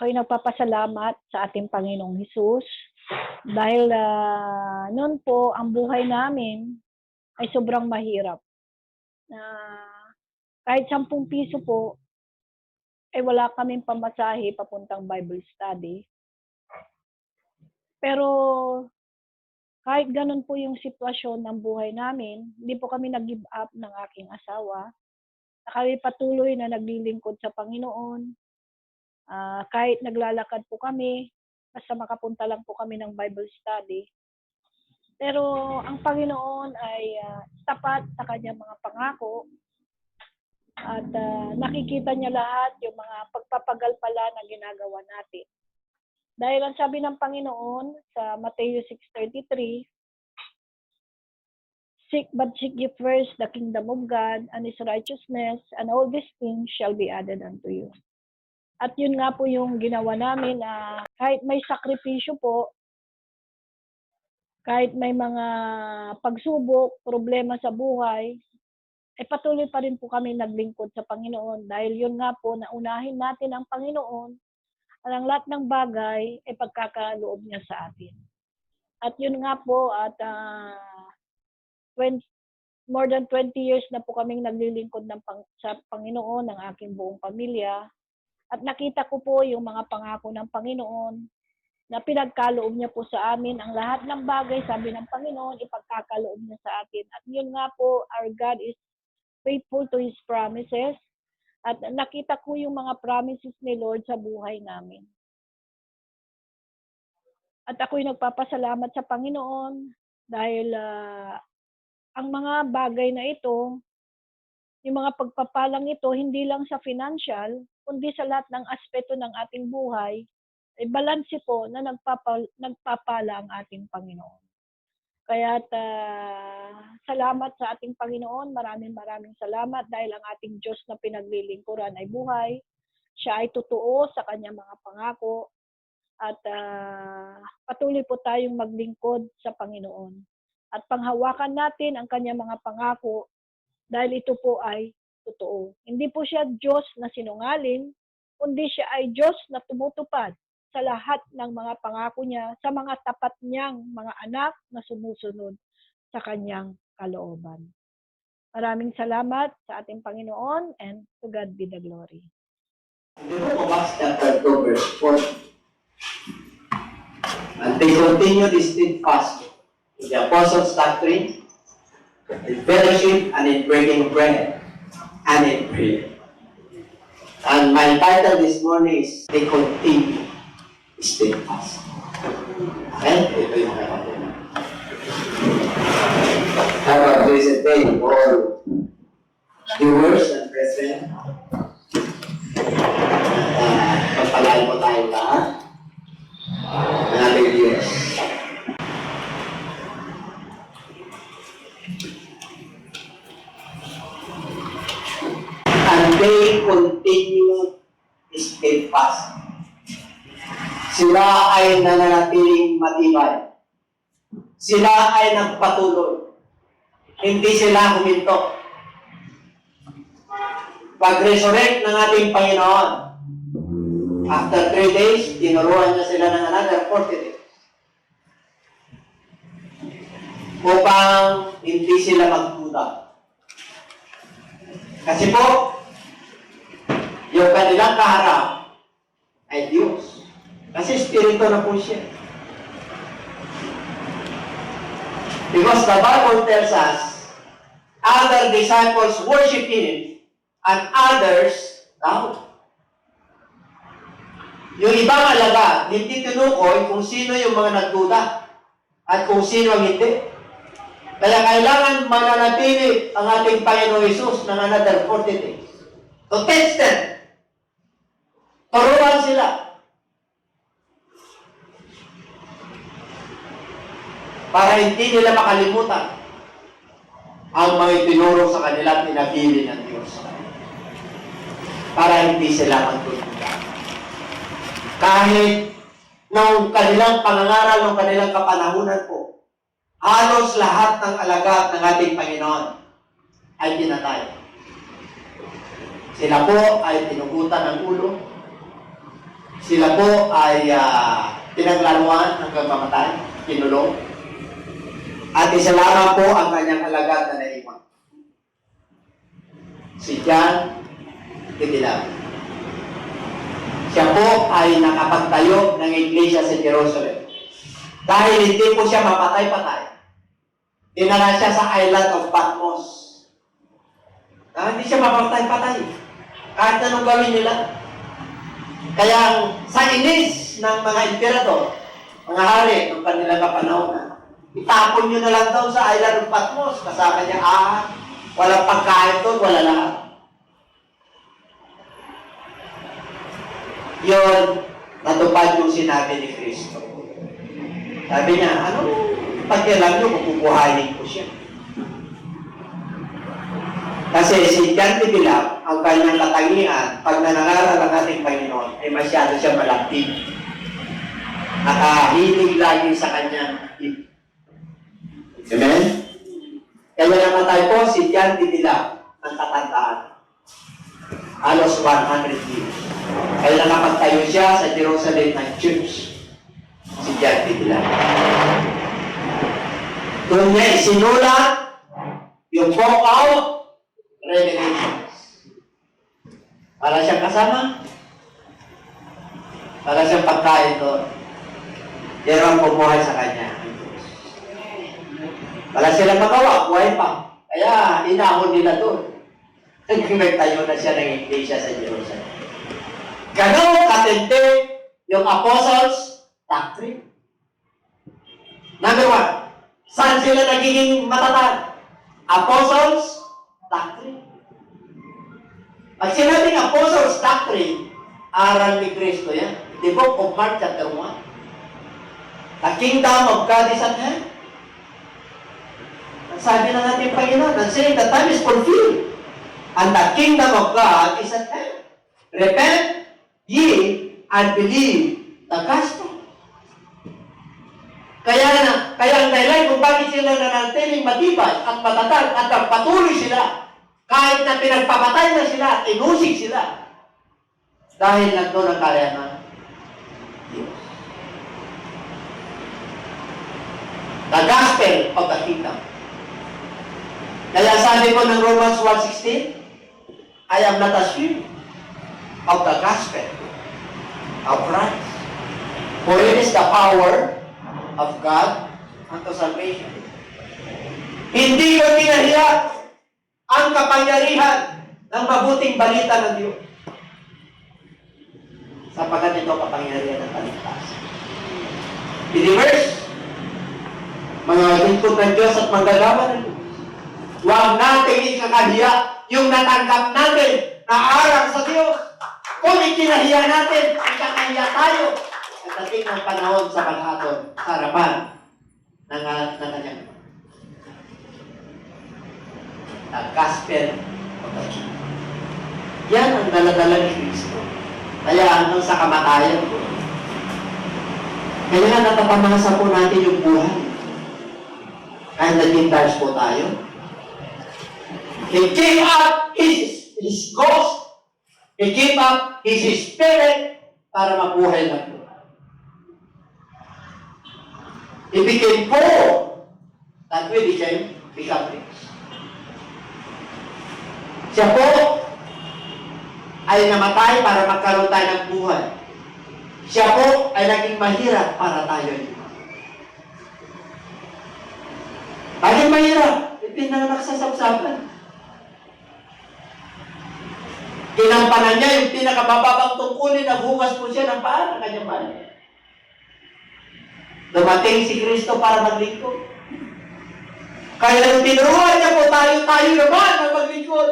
ako'y nagpapasalamat sa ating Panginoong Hesus dahil noon po ang buhay namin ay sobrang mahirap. Kahit 10 piso po, ay wala kaming pamasahe papuntang Bible study. Pero kahit ganun po yung sitwasyon ng buhay namin, hindi po kami nag-give up ng aking asawa. Kami patuloy na naglilingkod sa Panginoon. Kahit naglalakad po kami, basta makapunta lang po kami ng Bible study. Pero ang Panginoon ay tapat sa kanyang mga pangako at nakikita niya lahat yung mga pagpapagal pala na ginagawa natin. Dahil ang sabi ng Panginoon sa Matthew 6:33, seek ye first the kingdom of God and His righteousness, and all these things shall be added unto you. At yun nga po yung ginawa namin, kahit may sakripisyo po, kahit may mga pagsubok, problema sa buhay, patuloy pa rin po kami naglingkod sa Panginoon dahil yun nga po, naunahin natin ang Panginoon at ang lahat ng bagay ay pagkakaloob niya sa atin. At yun nga po, at more than 20 years na po kaming naglilingkod sa Panginoon, ng aking buong pamilya. At nakita ko po yung mga pangako ng Panginoon na pinagkaloob niya po sa amin. Ang lahat ng bagay, sabi ng Panginoon, ipagkakaloob niya sa atin. At yun nga po, our God is faithful to His promises. At nakita ko yung mga promises ni Lord sa buhay namin. At ako'y nagpapasalamat sa Panginoon dahil ang mga bagay na ito, yung mga pagpapalang ito, hindi lang sa financial, kundi sa lahat ng aspeto ng ating buhay, ay balanse po na nagpapala ang ating Panginoon. Kaya salamat sa ating Panginoon, maraming salamat dahil ang ating Diyos na pinaglilingkuran ay buhay. Siya ay totoo sa kanyang mga pangako at patuloy po tayong maglingkod sa Panginoon. At panghawakan natin ang kanyang mga pangako dahil ito po ay totoo. Hindi po siya Diyos na sinungaling, kundi siya ay Diyos na tumutupad sa lahat ng mga pangako niya, sa mga tapat niyang mga anak na sumusunod sa kanyang kalooban. Maraming salamat sa ating Panginoon, and to God be the glory. In the book of Acts chapter 2 verse 4, and they continued steadfast in the apostles' doctrine, in fellowship, and in breaking bread, and in prayer. And my title this morning is, they continue steadfast. Okay? Ito yung kailangan. Have a blessed day, all viewers and brethren. Pagpalain po tayo lahat ng ating Diyos. And they continue steadfast. Sila ay nananatiling matibay. Sila ay nagpatuloy. Hindi sila huminto. Pag-resurrect ng ating Panginoon, after 3 days, tinuruan niya sila ng another 40 days. Upang hindi sila magduda. Kasi po, yung kanilang kaharap ay Diyos. Kasi Espiritu na po siya. Because the Bible tells us, other disciples worship Him, and others doubt. Yung ibang alagad, hindi tinukoy kung sino yung mga nagduda at kung sino ang hindi. Kaya kailangan mananatili ang ating Panginoon Hesus ng another 40 days. To test them. Turuan sila. Para hindi nila makalimutan ang mga tinuro sa kanila at pinabili ng Diyos. Para hindi sila magtutulad. Kahit nung kanilang pangangaral, nung kanilang kapanahunan po, halos lahat ng alagad ng ating Panginoon ay pinatay. Sila po ay tinugutan ng ulo, Sila po ay pinaglaruan hanggang mamatay, kinulong. At isa lamang po ang kanyang alagad na naiwan. Si John Titilab. Siya po ay nakapagtayo ng iglesia sa Jerusalem. Dahil hindi po siya mapatay-patay, dinala siya sa island of Patmos. Hindi siya mapatay-patay. Kahit anong gawin nila. Kaya sa inis ng mga emperador, mga hari ng kanilang kapanahonan, itapon nyo na lang daw sa island of Patmos. Kasama niya, walang pagkain doon, wala lahat. Yun, natupad yung sinabi ni Kristo. Sabi niya, pagkialam nyo, kukuhanin ko siya. Kasi si John Titilab, ang kanyang katangian, pag nanangaral ang ating Panginoon, ay masyado siya malapit. Nakahilig lagi sa kanyang tip. Amen? Kaya namatay po si John Titilab ng katandaan. Halos 100 years. Kaya nakapagtayo siya sa Jerusalem ng church. Si John Titilab. Doon niya isinulat yung book of Revelations. Para siyang kasama. Para siyang pagkain doon. Pero ang pumuhay sa kanya. Wala silang magawa, buhay pa. Kaya inahon nila doon. Hanggang nagtayo na siya ng iglesia sa Jerusalem. Ganon katindi yung apostles' doctrine. Number 1, saan sila nagiging matatag? Apostles' doctrine. Pag sinabing apostles' doctrine, aral ni Kristo yan. The book of Mark chapter 1. The kingdom of God is at hand. Sabi na natin Panginoon, and saying the time is fulfilled, and the kingdom of God is at hand. Repent ye and believe the gospel. Kaya ang dahilan kung bakit sila nananatiling matibay at matatag at patuloy sila, kahit na pinagpapatay na sila at inusig sila, dahil nandun ang kaya ng Diyos. The gospel of the kingdom. Kaya sabi ko ng Romans 1:16, I am not ashamed of the gospel of Christ. For it is the power of God unto salvation. Hindi ko pinahiya ang kapangyarihan ng mabuting balita ng Diyos. Sapagkat ito kapangyarihan ng kaligtasan. Believers, mga lingkod ng Diyos at manggagawa ng Diyos, huwag natin ikakahiya yung natanggap natin na aral sa Diyos. Kung ikinahiya natin, ikakahiya tayo. At dating ng panahon sa paghaton, sa harapan ng kanyang the gospel of the kingdom. Yan ang daladala ni Kristo. Kaya hanggang sa kamatayan po. Kaya nga natapamasa po natin yung buhay. Kahit naging Gentiles po tayo. He gave up his ghost. He gave up his spirit para mabuhay na po. He became poor that we become rich. Siya po ay namatay para magkaroon tayo ng buhay. Siya po ay naging mahirap para tayo ay Bakit mahirap? Ipinanganak sa sapsapan. Ginampanan niya yung pinakamababang tungkulin, naghugas po siya ng paa ng kanyang mahal. Dumating si Kristo para maglingkod. Kaya nung tinuruan niya po tayo naman ang maglingkod.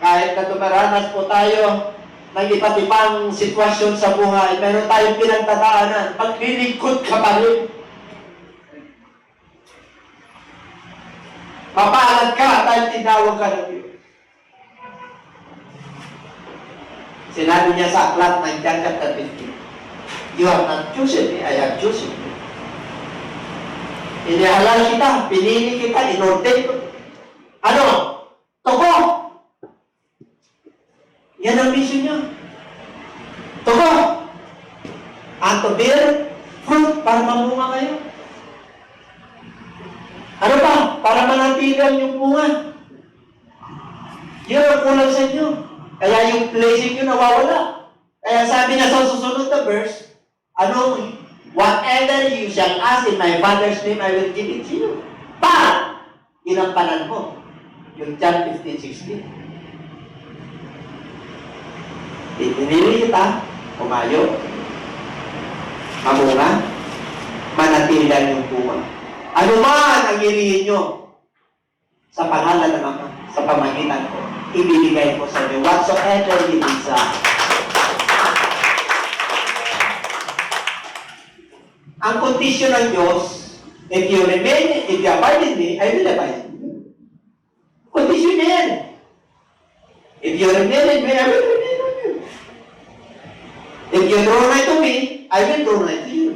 Kahit na tumaranas po tayo ng iba't ibang sitwasyon sa buhay, meron tayong pinagtataanan, maglilingkod ka pa rin. Mapaalad ka dahil tinawag ka ng Diyos. Sinabi niya sa aklat ng John chapter 15, you have not chosen me, I have chosen you. Inihalal kita, pinili kita, inordain ko. Ano? Tuko! Yan ang mission niyo. To go and to bear fruit para mamunga kayo. Ano pa? Para manatigan yung bunga. Yun ang kulang sa inyo. Kaya yung blessing nyo nawawala. Kaya sabi na sa susunod na verse, whatever you shall ask in my Father's name, I will give it to you. Para ginampanan mo. Yung John 15:16. Pinili kita, umayo, mamunga, manatilan yung bunga. Ano man ang irihin nyo sa pangalan ng Ama, sa pamagitan ko, ibibigay ko sa inyo. Whatsoever you desire. Ang kondisyon ng Diyos, if you abide in me, I will abide in you. Kondisyon niya yan. If you remain in me, I will remain in you. If you draw nigh to me, I will draw nigh to you.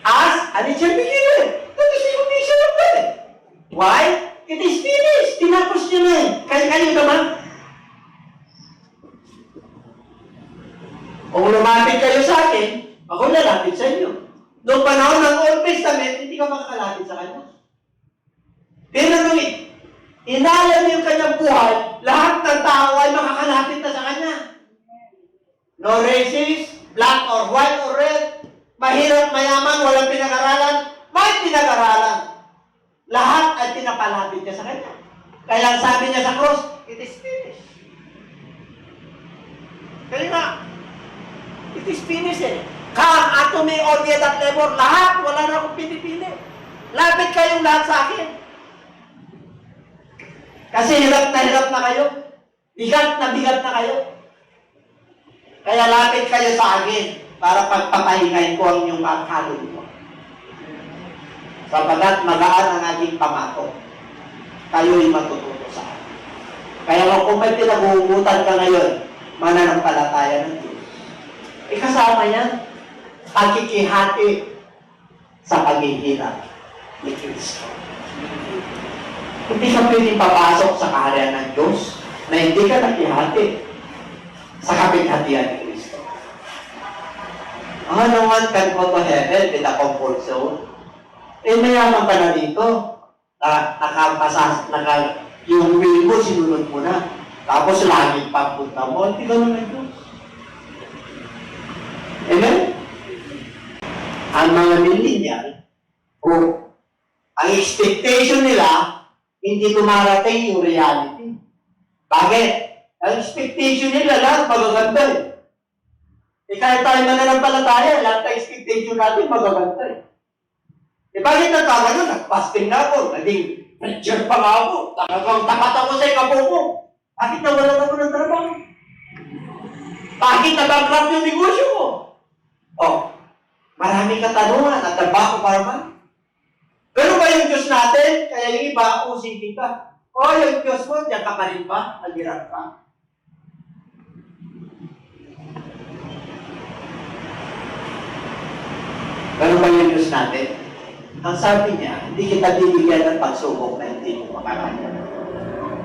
Ask, and it shall be given. That is the condition of God. Why? It is finished. Tinapos niyo na eh. Kayo naman. Kung lumapit kayo sa akin, ako lalapit sa inyo. Noong panahon ng Old Testament, hindi ka makakalapit sa kanya. Pero nung inalam yung kanyang buhay, lahat ng tao ay makakalapit na sa kanya. No races, black or white or red, mahirap, mayaman, walang pinag-aralan, may pinag-aralan. Lahat ay pinapalapit niya sa kanya. Kaya sabi niya sa cross, it is finished. Kaya nga, it is finished eh. Come unto me all ye that labor, lahat, wala na akong pinipili. Lapit kayong lahat sa akin. Kasi hirap na kayo. Bigat na kayo. Kaya lapit kayo sa akin para pagpapahingayin ko ang inyong kaluluwa. Sapagat magaan ang aking pamato, kayo'y matututo sa akin. Kaya kung may pinag-uugutan ka ngayon, mananampalataya ng Diyos. Kasama yan, pagkikihati sa paghihirap ni Kristo. Hindi ka pwedeng papasok sa kaharian ng Diyos na hindi ka nakihati sa kapighatian ni Kristo. No one can go to heaven with a comfort zone. Mayaman ka na dito. Yung will mo, sinunod mo na. Tapos langit pagpunta mo, hindi ka naman Diyos. Amen? Ang mga millennial, ang expectation nila, hindi tumarating yung reality. Bakit? Ang expectation nila, lahat magaganda eh. Kahit tayo mananampalataya, lahat ng expectation natin magaganda eh. Bakit nagkagano? Nag-fasting na ako, naging preacher pa nga ako, tapat ako sa ikapo mo. Bakit nawalan ako ng trabaho? Bakit nag-bankrupt yung negosyo mo? Marami katanungan at trabaho para man. Pero ba yung Diyos natin? Kaya yung iba, usipin ka. Yung Diyos mo, diyan ka pa rin ba? Naghirap ka. Pero ba yung Diyos natin? Ang sabi niya, hindi kita bibigyan ng pagsubok na hindi mo makakaya.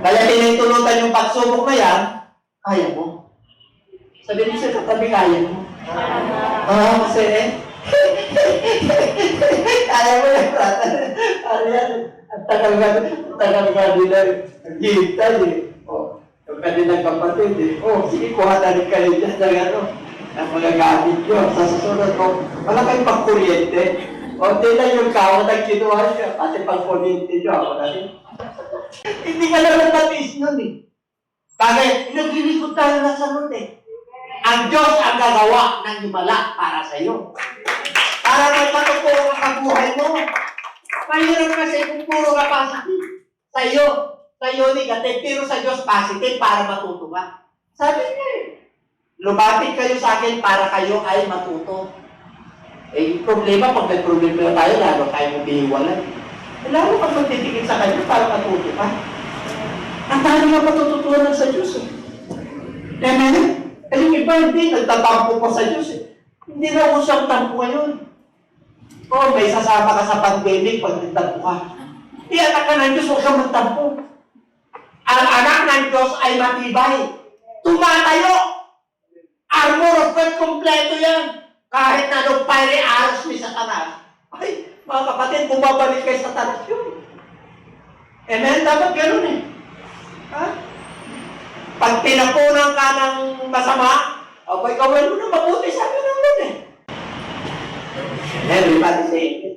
Kaya tinutulutan yung pagsubok na yan, kaya mo. Sabi niya sa katabi, kaya mo. Kasi kaya mo yan, brother. Ano yan? Ang tagal nga nila. Naghihintay eh. Yung kanilang kapatid eh. Sige, kuha na rin kayo dyan ng mga gamit nyo. Sa susunod ko, wala kayong pang-kuryente. Hindi lang yung kawa na kinuha niya. Pati pang-kuryente nyo, ako na rin. Hindi ka naman natis nun eh. Bakit? Naglilikod tayo na sa nun eh. Ang Diyos ang gagawa ng himala para sa iyo. Para may matuturo ang buhay mo. Mahirap kasi kung puro ka positive. Sa iyo negative, pero sa Diyos positive para matuto ka. Sabi niya eh, lumapit kayo sa akin para kayo ay matuto. Yung problema, pag may problema tayo, lalo tayo mabihiwalan. Lalo pag magtitigil sa kanya para matuto ka. Ang dami nga matututunan sa Diyos eh. Amen? Yung iba hindi, nagtatampo pa sa Diyos eh. Hindi na usang tampo ngayon. May sasama ka sa pandemic pag nagtampo ka. Anak ka ng Diyos, huwag ka magtampo. Ang anak ng Diyos ay matibay. Tumatayo. Armor of God, kompleto yan. Kahit na nung fiery arrows ni Satanas. Ay, mga kapatid, bumabalik kay Satanas yun. Amen? Dapat ganun eh. Ha? Pag pinapunan ka ng masama, abay, gawin mo na mabuti, sabi ng Lord eh. Everybody say it.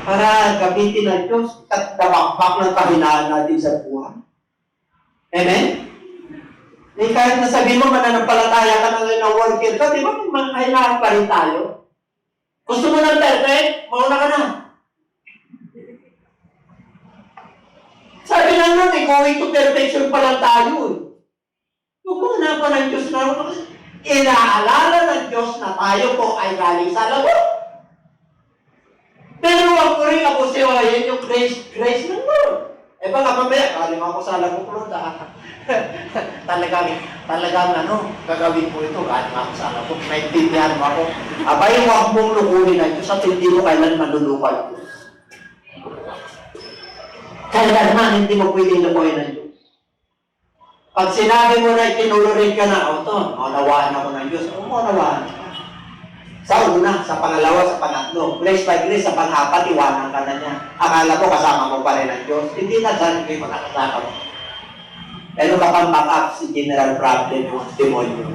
Para gamitin ng Diyos at damakbak ng kahinaan natin sa buhay. Amen? Eh, kahit nasabi mo, mananampalataya ka ng worker ka, di ba may mga kahinaan pa rin tayo? Gusto mo ng perfect? Mauna ka na. Sabi ng Lord, going to perfection pa lang tayo. Huwag mo na pa ng Diyos na inaalala ng Diyos na tayo po ay galing sa labot. Pero huwag mo rin abusiwahin yung grace ng Lord. Eh baka mamaya, galing ako sa labot Lord. talagang gagawin ko ito kahit ako sa labot. Naintindihan mo ako. Abay, huwag mong lukunin ng Diyos at hindi mo kailan manulukan. Kailanman hindi mo pwedeng lukuhin ng Diyos. Pag sinabi mo na itinulorin ka na, maunawaan ako ng Diyos. Maunawaan ka. Sa una, sa pangalawa, sa pangatlo. Grace by grace, sa pang-apat, iwanan ka na niya. Akala ko kasama mo pa rin ang Diyos. Hindi na dyan, hindi mo nakasama mo. Pero kapag back-up si general problem yung demonyo.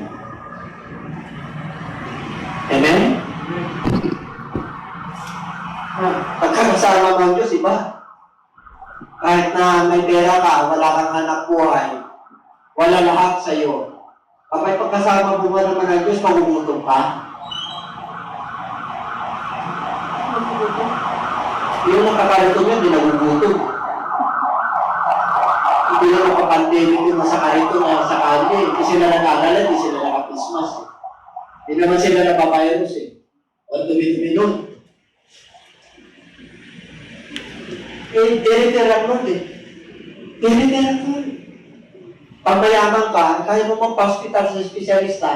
Amen? Pagkakasama mo ang Diyos, iba. Kahit na may pera ka, wala kang anak buhay, wala lahat sa iyo. Kapag pagkasama mo naman ng Diyos, magugutom ka. Yung nakakalitom yan, di nagugutom. Hindi na nakapandemic yung nasa karito na sa kanya. Hindi sila nag-aalala, hindi sila naka-Christmas. Hindi naman sila napavirus eh. O dumi-dumi nun. Eh, dinitirang nun eh. Dinitirang nun. Pag mayaman ka, kaya mo mag-hospital sa espesyalista,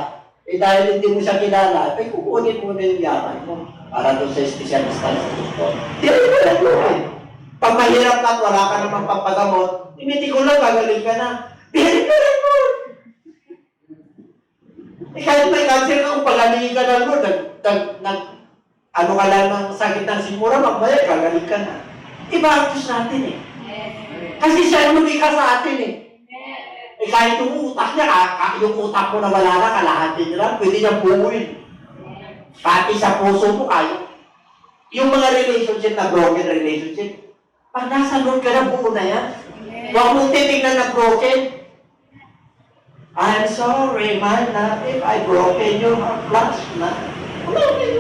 eh dahil hindi mo siya kilala, eh kukunin mo na yung yaman mo para doon sa espesyalista sa doktor. Dinitirang nun eh. Pag mahirap ka at wala ka namang pampagamot, imiti ko lang, gagaling ka na. Dinitirang nun. Eh kahit may cancer ka, kung pagalingin ka ng Lord, ano ka lang ng sakit ng sikmura, magbayag, gagaling ka na. Iba ang Diyos natin eh. Kasi siya yung lumikha sa atin eh. Eh kahit yung utak niya, yung utak mo na wala na, kalahatin nila, pwede niyang buuin. Pati sa puso mo kayo. Yung mga relationship na broken relationship, pag nasa Lord ka na, buo na yan. Huwag mong titignan na broken. I'm sorry, my love, if I broken your heart last night. Broken.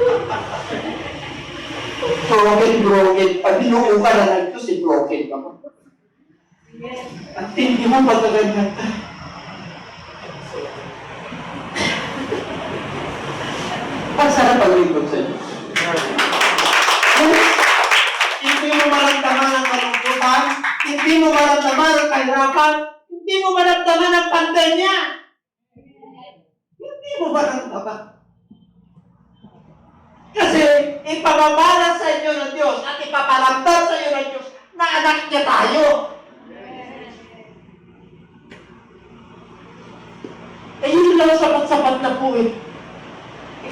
Pag binuo ka na lang ito, si broken ka mo. At hindi mo pagkaganyan ka. Pasarap pag-record sa Diyos. Hindi mo maramdaman ang kalungkutan, hindi mo maramdaman ang kahirapan, hindi mo maramdaman ang pandemya. Hindi mo maramdaman. Kasi ipapamala sa inyo ng Diyos at ipaparamdam sa inyo ng Diyos na anak niya tayo. Eh yun lang sapat-sapat na po eh.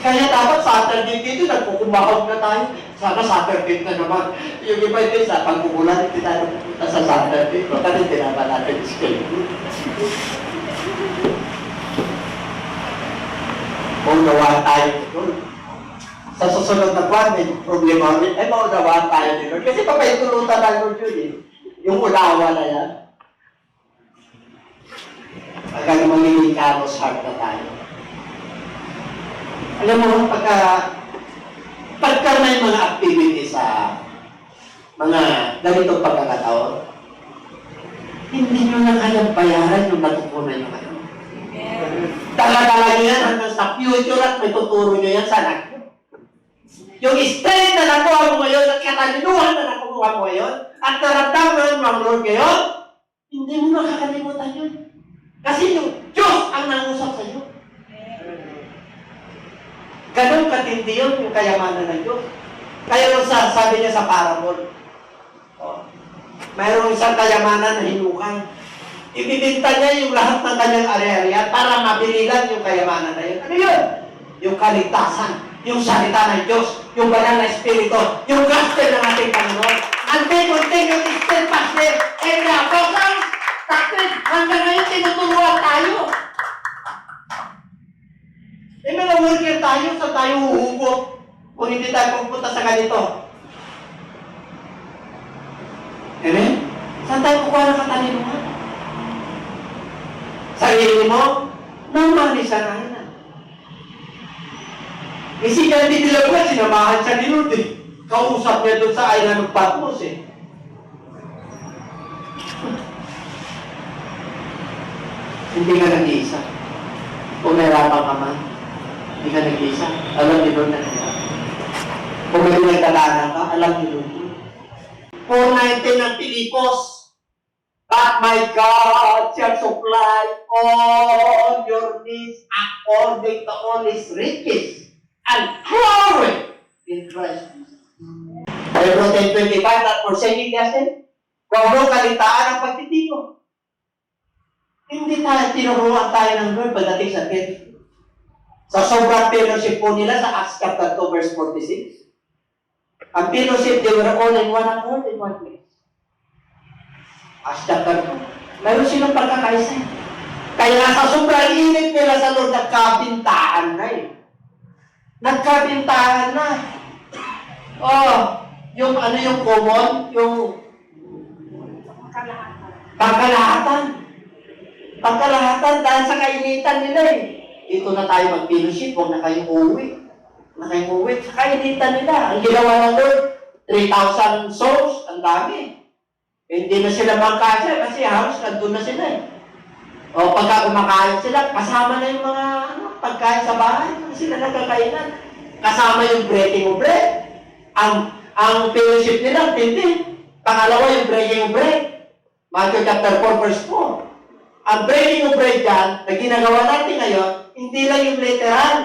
Kaya dapat Saturday dito, nagpukumahog na tayo. Sana Saturday na naman. Yung iba ito sa pagkukulan, hindi tayo pupunta sa Saturday. Baka rin tinapa natin school. Maunawaan tayo dito. Sa susunod na buwan, may problema ulit. Ay, maunawaan tayo dito. Kasi papaitulutan ng Lord yun eh. Yung unawa na yan. Hanggang magiging karos heart na tayo. Alam mo, pagka may mga activity sa mga ganitong pagkakataon, hindi nyo na kayang bayaran yung natutunan nyo kayo. Dala-dala nyo yan hanggang sa future at may tuturo nyo yan sa anak nyo. Yung strength na nakuha mo ngayon at katalinuhan na nakuha mo ngayon at naramdaman mo ang Lord ngayon, hindi mo makakalimutan yun. Kasi yung Diyos ang nangusap sa iyo. Ganun katindi yun, yung kayamanan ng Diyos. Kaya nung sabi niya sa parable, mayroong isang kayamanan na hinukay. Ibibinta niya yung lahat ng kanyang ari-arian para mabili lang yung kayamanan na yun. Ano yun? Yung kaligtasan, yung salita ng Diyos, yung banal na espiritu, yung gospel ng ating Panginoon. And they continue to still pass them. And the apostles, hanggang ngayon tinuturuan tayo. Eh, may na-worker tayo, saan tayo huhugot kung hindi tayo pupunta sa ganito? Amen? Saan tayo kukuha ng katalinuhan? Sarili mo, namanisan na. Kasi kaya hindi nila ba, sinamahan siya ni Lord eh. Kausap niya doon sa island of Patmos eh. Hindi ka nag-iisa. Kung nahirapan ka man, hindi ka nag-iisa. Alam ni Lord na nangyari. Kung may nagtalanan ka, alam ni Lord. 4:19 ng Pilipos. But my God shall supply all your needs according to all His riches and glory in Christ Jesus. Hebrews 10:25, not forsaking yourself. Kung ano kalitaan ang pagtitipon. Hindi tayo tinuruan tayo ng Lord pagdating sa faith. Sa sobrang fellowship po nila sa Acts chapter 2 verse 46. Ang fellowship, they were all in one accord in one place. Acts chapter 2. Mayroon silang pagkakaisa. Kaya sa sobrang init nila sa Lord, nagkabintaan na eh. Nagkabintaan na. Oh, yung ano yung common, yung pagkalahatan. Pagkalahatan dahil sa kainitan nila eh. Dito na tayo mag-fellowship, huwag na kayong uuwi. Na kayong uuwi. Sa kainitan nila. Ang ginawa ng Lord, 3,000 souls, ang dami. Hindi na sila magkasya kasi halos nandun na sila eh. O pagka kumakain sila, kasama na yung mga pagkain sa bahay. Hindi sila nagkakainan. Kasama yung breaking of bread. Ang fellowship nila, hindi. Pangalawa yung breaking of bread. Matthew chapter 4 verse 4. Ang breaking of bread dyan, na ginagawa natin ngayon, hindi lang yung literal.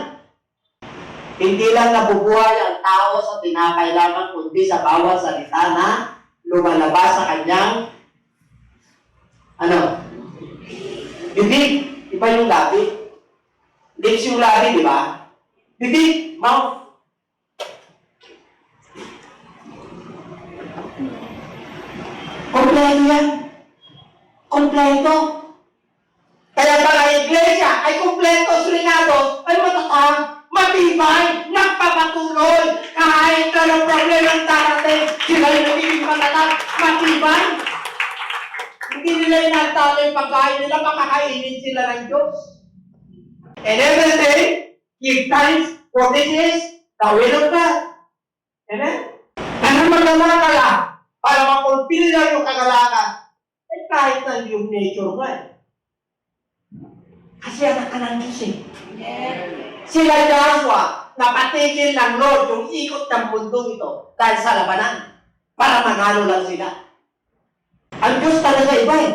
Hindi lang nabubuhay ang tao sa tinapay lamang, kundi sa bawat salita na lumalabas sa kanyang bibig. Iba yung labi. Lips yung labi, di ba? Bibig, mouth. Kompleto yan. Kompleto. Kaya pala iglesia ay kompleto, sringados, ay matatag, matibay, nagpapatuloy, kahit anong problema ang darating, sila yung nagiging matatag, matibay. Hindi nila inatalo yung pagkain nila, makakainin sila ng Diyos. And every day, give thanks, for this is the will of God. Amen? Ano maglalakala para mapulpili lang yung kagalakan? Eh kahit na yung nature mo eh. Kasi anak ka ng Diyos eh. Sila Joshua, napatigil ng Lord yung ikot ng mundo ito dahil sa labanan para manalo lang sila. Ang Diyos talaga iba eh.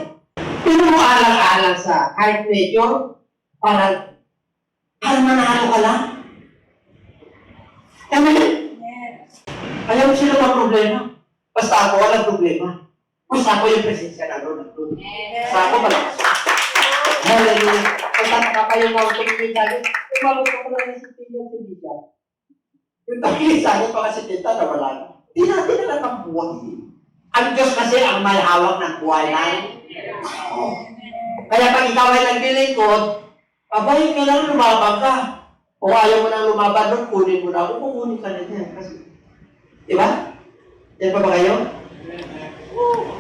Pinualang-alang sa heart nature para manalo ka lang. Amen? Ayaw mo sila mga problema. Basta ako walang problema. Basta ako yung presensya ng Lord. Basta ako malakas. Hallelujah. Pagtataka kayo na ako tumingin sa akin, umagot ko lang na si Tia si Bidya. Yung tumingin sa akin, baka si Tita na wala na. Di natin na lang ang buhay. Ang Diyos kasi ang may hawak ng buhay natin. Kaya pag ikaw ay naglilingkod, pabahin ka lang, lumabang ka. Kung ayaw mo nang lumaban doon, kunin mo na ako, kukunin ka na niya. Kasi, di ba? Yan pa ba kayo? Oo.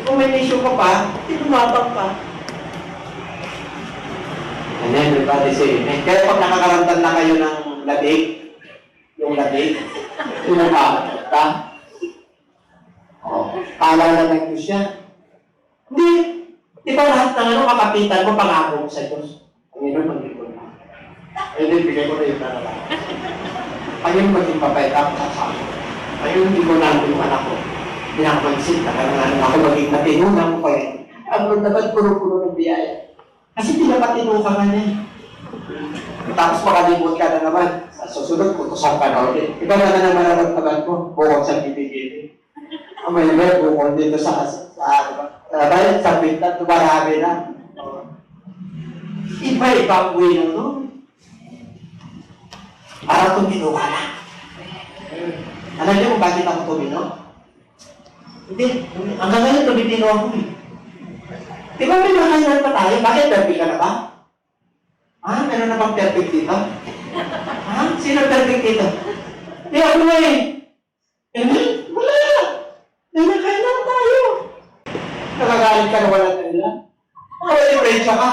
Kung may issue ka pa, di lumabang ka. And then, everybody say, amen. Kaya pag nakakaramdam na kayo ng labig, yung labig, lumabang. Kala na ng Diyos yan. Hindi. Di ba lahat ng kakapitan mo, pangako mo sa Diyos? Panginoon, mag-ipon na. Ayun, bigay ko na yung nalala. Ayun, maging papayat ako sa akin. Ayun, hindi ko na yung anak ko. Hindi ako mag-isip na kailangan ako maging matinungan mo pa yan. Ang Lord naman, puro-puro ng biyaya. Kasi pinapatino ka nga niya. Tapos makalimot ka na naman. Sa susunod, kutusan ka na ulit. Ikaw na naman ang nagtagal ko. Bukod sa bibigil. May bukod dito sa pinta, tumarami na. Iba-ibang way na to. Para tumino ka na. Alam niyo kung bakit ako tumino? Hindi. Hanggang ngayon tumitino ako eh. Di ba may nakailan pa tayo? Bakit perfect ka na ba? Meron na bang perfect dito? Sino perfect dito? Di ako na eh. Wala. May nakailan tayo. Nakagalit ka na wala kailan? Diferensya ka.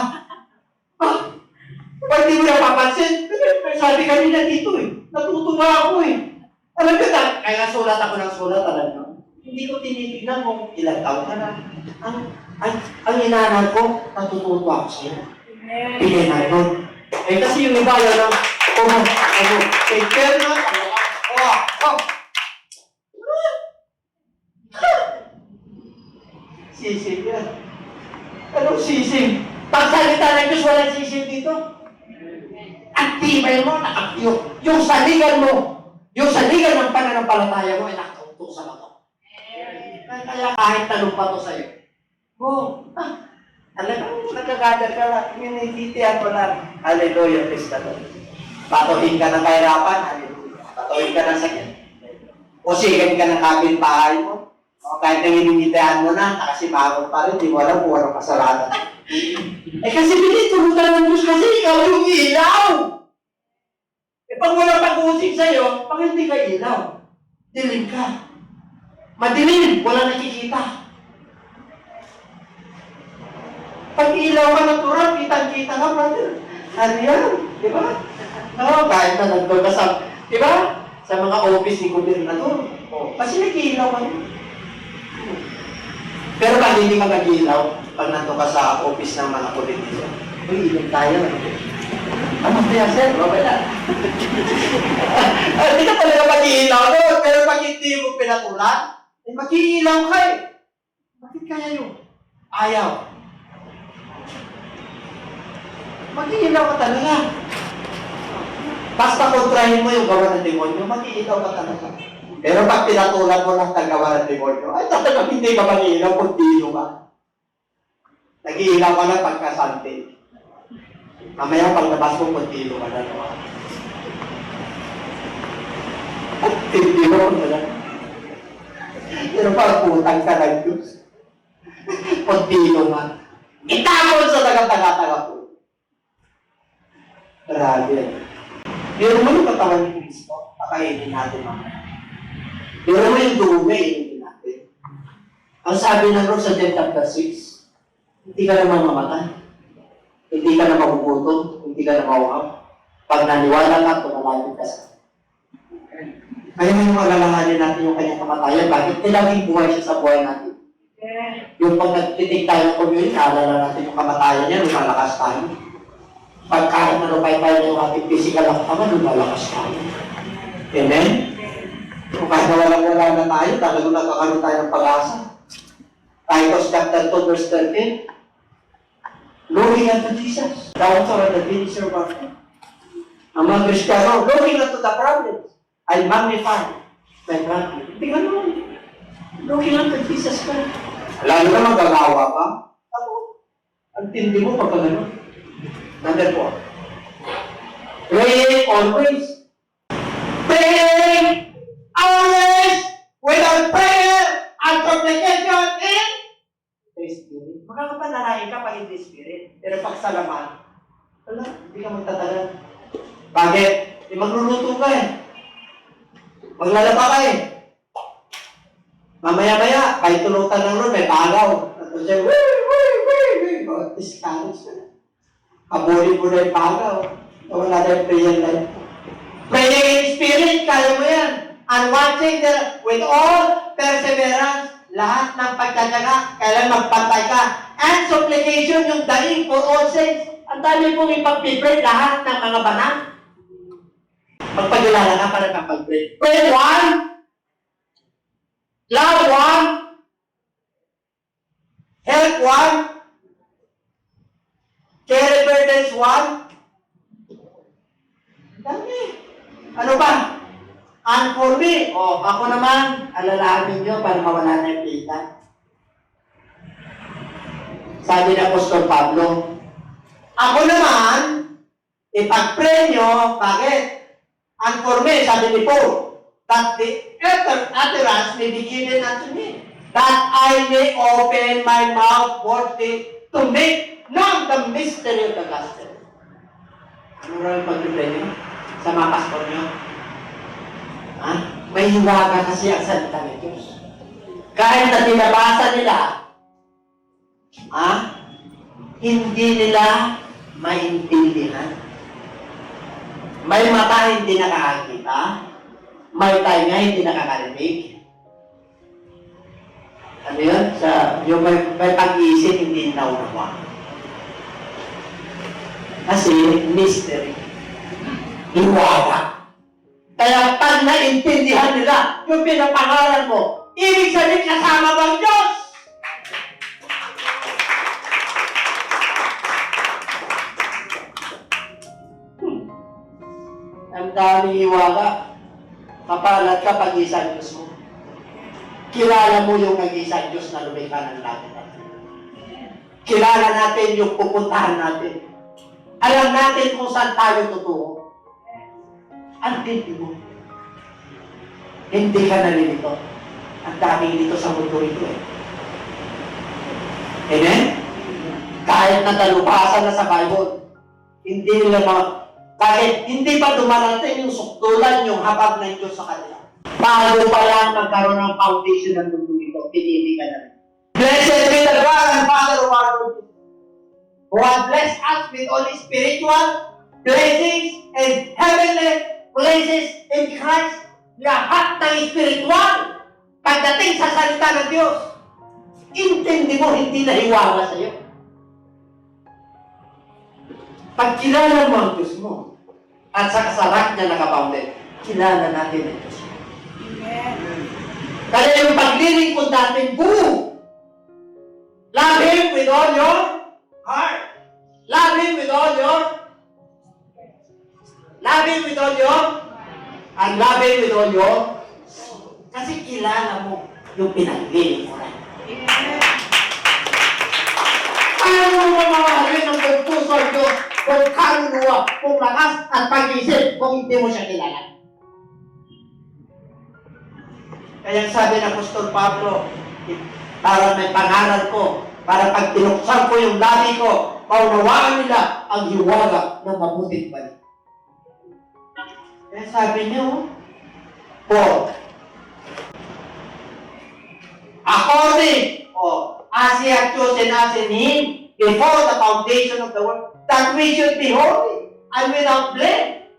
Pag di mo napapansin, sabi kanina dito eh. Natutuwa ako eh. Alam ka na, kaya sulat ako ng sulat, alam nyo. Hindi ko tinitignan kung ilang taon ka na. Ang inaanal ko, natutuwa ako sa'yo. Pinay nun. Kasi yung iba yun ang take care na. Sisig yan. Anong sisig? Pagsalita ng Diyos, walang sisig dito. Ang tibay mo, yung saligan mo, yung saligan ng pananampalataya mo ay nakautok sa mga. Kaya kahit tanong pa to sa'yo. Alam mo, nagkagadar ka lang, minititihan mo lang. Hallelujah, praise the Lord. Patuhin ka ng kahirapan, hallelujah. Patuhin ka ng sakit. O sigan ka ng kapitbahay mo. O kahit nang inimitahan mo na, nakasimangon pa rin, di mo alam kung anong kasalanan. Kasi pinitulutan ng Diyos kasi ikaw yung ilaw. Pag wala pag-uusig sa'yo, pag hindi ka ilaw, dilim ka. Madilim, wala nakikita. Pag ilaw ka natural, kitang-kita ka, brother. Ano yan? Di ba? Kahit na nagdoon ka sa, di ba? Sa mga office ni gobernador. Kasi nag-ilaw ka. Pero pag hindi ka nag-ilaw, pag nandun ka sa office ng mga politiko, ilog tayo. Ano kaya, sir? Wala. Hindi ka talaga mag-ilaw doon. Pero pag hindi mo pinatulan, mag-iilaw ka eh. Bakit kaya yun? Ayaw. Mag-iilaw ka talaga. Basta kontrahin mo yung gawa ng demonyo, mag-iilaw ka talaga. Pero pag pinatulan mo lang ang gawa ng demonyo, ay talaga hindi ka mag-iilaw kung dino ka. Nag-iilaw ka lang pagkasante. Mamaya pag nabas mo, kung dino ka na naman. At hindi mo na. Pero pag putang ka ng Diyos, kung dino ka, itapon sa taga-taga-taga po. Grabe. Pero mo yung katawan ni Kristo, pakainin natin mamaya. Pero mo yung dumi, inumin natin. Ang sabi ng Lord sa John chapter 6, hindi ka na mamamatay. Hindi ka na magugutom, hindi ka na mauhaw. Pag naniwala ka, tumalapit ka sa kaya may alalahanin natin yung kanyang kamatayan. Bakit? Nilaging buhay siya sa buhay natin. Yung pag nagtitig tayo ng communion, naalala natin yung kamatayan niya, lumalakas tayo. Pagkain na lumay tayo ng ating physical activity, lumalakas tayo. Amen? Kung kahit wala na tayo, talagang nagkakaroon tayo ng pag-asa. Titus chapter 2 verse 13. Looking unto Jesus, the author and the finisher of our faith. Ang mga Kristiyano, looking unto the problems, I magnify my God. Tingnan mo, looking unto Jesus Christ. Lalo na magagawa ka, ako, ang tindi mo pagka gano'n. Number 4. Praying always. Praying always without prayer and supplication in the Spirit. Makakapanalangin ka pag in the Spirit. Pero pag sa laman, wala, hindi ka magtatagal. Bakit? Magluluto ka eh. Maglalaba ka eh. Mamaya-maya, kahit tulutan ng Lord, may pagaw. At siya, wait. Discourage ka na. Abulin mo na yung pagaw. Wala na yung prayer life. Praying in Spirit, kaya mo yan. And watching with all perseverance, lahat ng pagtataga, kailan magpantay ka. And supplication, yung daing for all saints. Ang dami pong ipag-pray lahat ng mga banal. Magpagilala ka para kapag-pray. Pray one, love one, help one, carry burdens one. Dami. Ano ba? And for me, ako naman, alalahanin nyo para mawala na yung pita. Sabi ni Apostol Pablo, ako naman, ipag-pray nyo, bakit? And for me, sabi ni Paul, that the utterance may be given unto me, that I may open my mouth boldly to make known the mystery of the gospel. Ano rin pag-pray nyo? Sa mga pastor nyo? Ha? May hiwaga kasi ang salita ng Diyos. Kahit na tinabasa nila, hindi nila maintindihan. May mata hindi nakakakita, may tainga hindi nakakarinig. Ano yun? Yung may pag-iisip hindi naunawa. Kasi mystery. Hiwaga. Kaya pag naintindihan nila yung pinapangalan mo, ibig sabihin kasama mo ang Diyos. Ang daming hiwaga. Kapalat ka pag-isa Diyos mo. Kilala mo yung nag-isa Diyos na lumikha ng langit. Kilala natin yung pupuntahan natin. Alam natin kung saan tayo totoo. Ang tindi mo. Hindi ka nalilito. Ang daming dito sa mundo ito eh. Amen? Kahit natalupasan na sa Bible, hindi nila kahit hindi pa dumarating yung sukdulan, yung habag ng Diyos sa kanila. Bago pa lang magkaroon ng foundation ng mundo ito, pinili ka na rin. Blessed be the God and Father of our Lord, who has blessed us with all spiritual blessings and heavenly places in Christ. Lahat ng spiritual pagdating sa salita ng Diyos. Intindi mo, hindi nahiwaga sa iyo. Pag kilala mo ang Diyos mo, at sa kasarak niya nakabounded, kilala natin ang Diyos mo. Amen. Kaya yung paglilingkod natin, boom! Love Him with all your heart. Love Him with all your and love Him with all your kasi kilala mo yung pinaglilingkuran. Paano mo mamahalin ng buong puso ang Diyos, kung kaluluwa, kung lakas at pag-isip, kung hindi mo siya kilala? Kaya sabi ng Apostol Pablo, para may pangaral ko, para pag tinuksan ko yung labi ko, maunawaan nila ang hiwaga ng mabuting balik. Kaya sabi niyo, Paul, according, as He had chosen us in Him before the foundation of the world, that we should be holy and without blame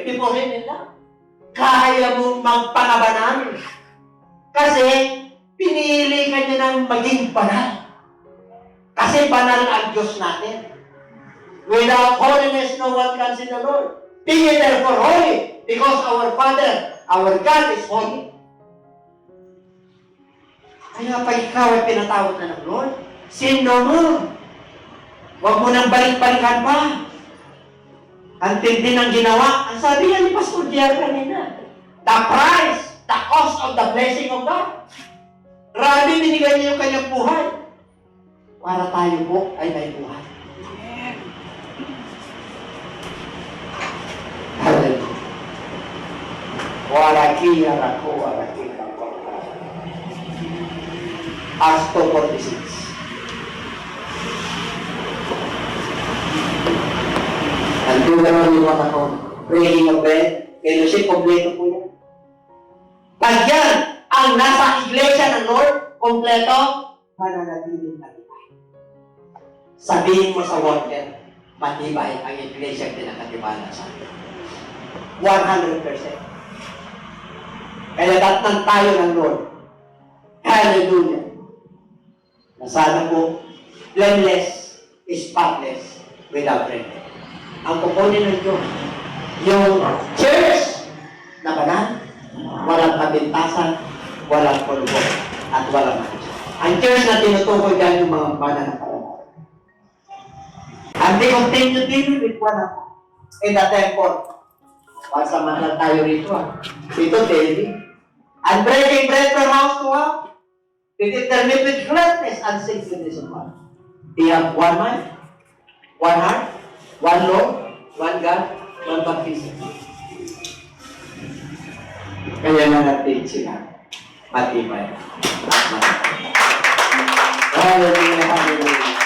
before Him in love. Kaya mong magpanabanan. Kasi, pinili ka niya ng maging banal. Kasi banal ang Diyos natin. Without holiness, no one can see the Lord. Be ye therefore holy, because our Father, our God is holy. Kaya pag ikaw ay pinatawad na ng Lord, sin no more. Huwag mo nang balik-balikan pa. Ang tindi ng ginawa. Ang sabi nga ni Pastor Diar kanina, the price, the cost of the blessing of God. Grabe, binigay niya yung kanyang buhay. Para tayo po ay may buhay. Hallelujah. Waraki, arako, waraki, Acts 2:46. Nandun naman yung mga ko. Breaking of bread. Fellowship, kompleto po yan. Pag yan, ang nasa iglesia ng Lord, kompleto, mananatiling matibay. Sabihin mo sa worker, matibay ang iglesia pinakatibalan sa akin. 100%. Kaya datang tayo ng Lord. Hallelujah. Na sana po, blameless, spotless, without wrinkle. Ang kukunin ng Diyos, yung church na banal, walang kabintasan, walang pulbo, at walang manisya. Ang church na tinutukoy dahil yung mga banal na pala. And they continue dealing with one another in the temple. Pasamantal tayo rito Dito, daily. And breaking bread from house to house. Did it permit with gladness and singleness of heart. We have one mind, one heart, one Lord, one God, one baptism. Kaya natin sila. Matibay. Hallelujah, hallelujah.